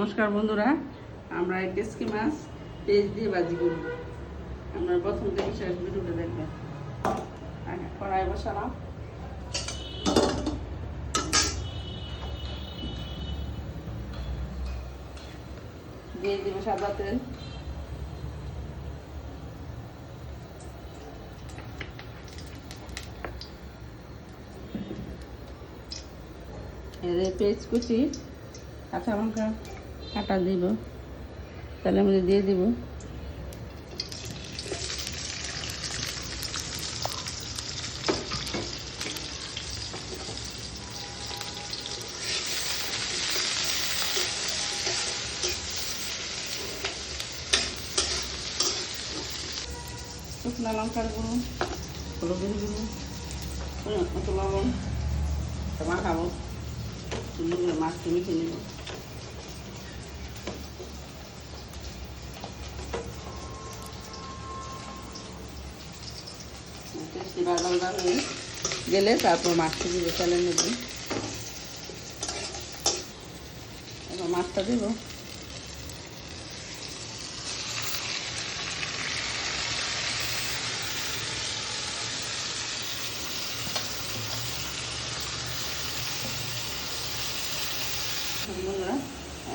নমস্কার বন্ধুরা, আমরা এই টেস্কি মাছ পেঁয়াজ দিয়ে ভাজি করি। আমরা প্রথম থেকে শেষ ভিডিওটা দেখবেন। আগে কড়াই বসালাম, দিয়ে দিব সাদা তেল, পেঁয়াজ কুচি, কাঁচা লঙ্কা কাটা দিব, তেলের মধ্যে দিয়ে দিব। শুকনো লঙ্কার গুঁড়ো, হলুদের গুঁড়ো, মতো লবণ মাখাবো, সুন্দর করে মাছটা মেখে নেব। বাদামটা হয়ে গেলে তারপর মাছটা দিব তেলের মধ্যে। এবার মাছটা দেব,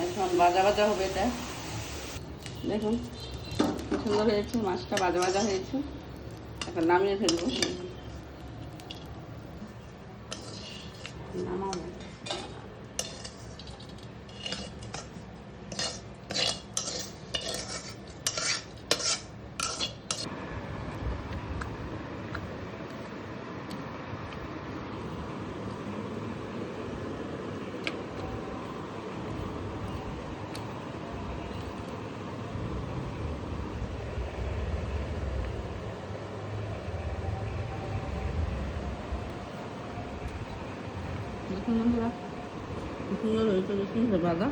এখন ভাজা ভাজা হবে। এটা দেখুন কি সুন্দর হয়েছে, মাছটা ভাজা ভাজা হয়েছে। এখন নামিয়ে ফেলবো, নামাবো। দেখুন বন্ধুরা কি সুন্দর হয়েছে, কি সুন্দর ভাজা।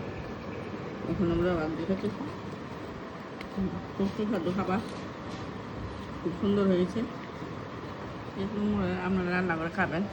এখন আমরা ভাত দেখেছি, খুব সুস্বাদু খাবার, খুব সুন্দর হয়েছে। আপনারা রান্না করে খাবেন।